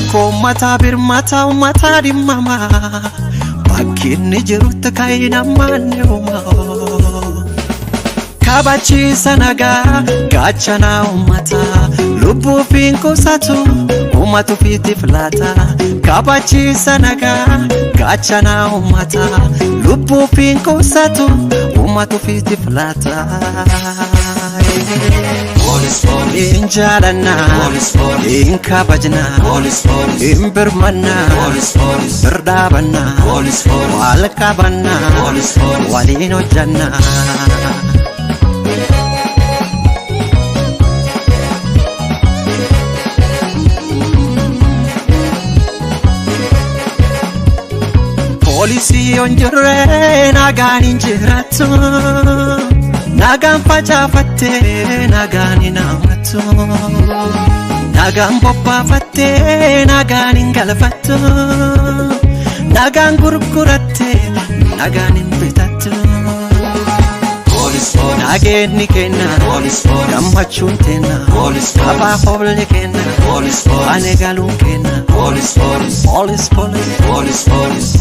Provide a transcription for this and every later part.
Rakkoo mataa birmataa uummataa dhimmamaa bakki inni jirutti kaayina manne uumaa kabachiisa nagaa gaachana uummataa lubbuu fi qusatu uummatu fiitiif laata kabachiisa nagaa gaachana uummataa lubbuu fi qusatu uummatu fiitiif laata in jaalana in kabajna in birmanna birdaabana wal qabanna waliin hojjanna Polisi on jirre nagaan injiratu nagaan facaafatte nagaan inamatu nagaan bobbaafatte nagaan ingalfatu nagaan gurguratte nagaan inbitatu nageenni kenna gammachuun tenna abaa hobli kenna ane galuun kenna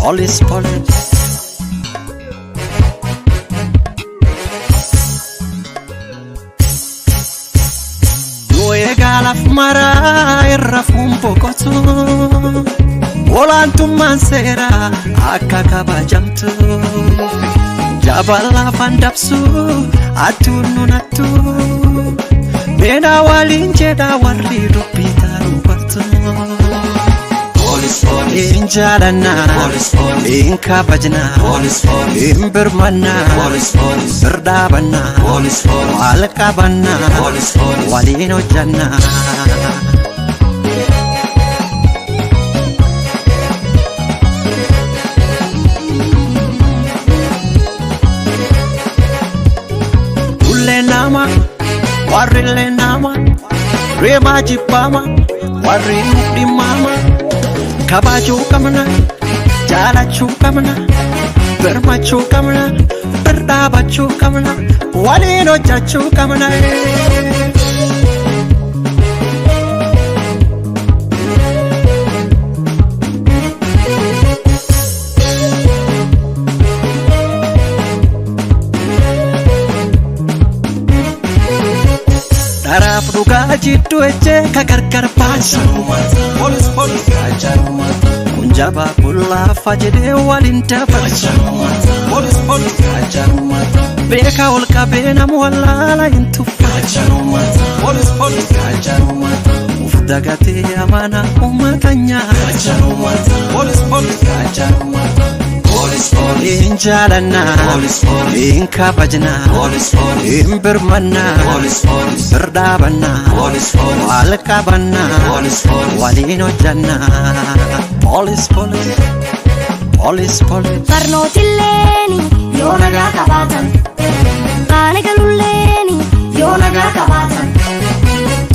Police Due galaf mara irrafun bokotu Olantummaan seera akka kabajamtu Jabala fandabsu attuun nunattu Beena waliin jedha warri dubbita dubbatu in jaalana in kabajna in birmanna birdaabana wal qabanna waliin hojjanna ulle nama warrille nama reema jibbama warri dhimama kabajuu qabna jaalachuu qabna birmachuu qabna birdaabachuu qabna waliin hojjachuu qabna Daraaf dhugaa jidduu ejjee ka gargar baasa kun jabaa kun laafa jedhee waliin dabarsa beeka ol qabee nama wallaala hin tuffacha uf dagatee amana uummata nyaata in jaalana in kabajna in birmanna birdaabana wal qabanna waliin hojjanna Police Barnootilleeni yoo nagaa qabaatan qaani galulleeni yoo nagaa qabaatan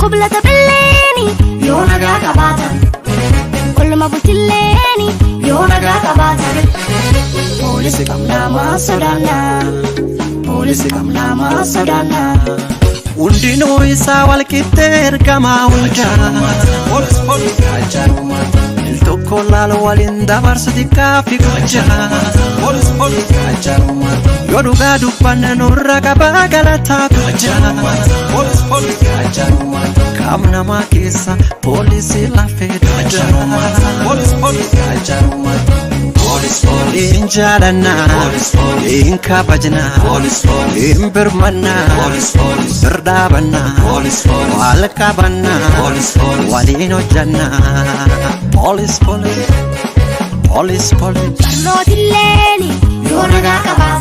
qublata billeeni yoo nagaa qabaatan kolma bultilleeni yoo nagaa qabaatan Polisi kamnama sodaanna hundinuu isaa walqixxee ergamaa hundaa Tokko laala waliin dabarsu xiqqaa fi gochaa yoo dhugaa dubbanne nurra qabaa galataa gochaa qaam namaa keessa poolisii lafee dojaa in jaalana in kabajna in birmanna birdaabana wal qabanna waliin hojjanna Police Barnootilleeni yoo nagaa qabaatan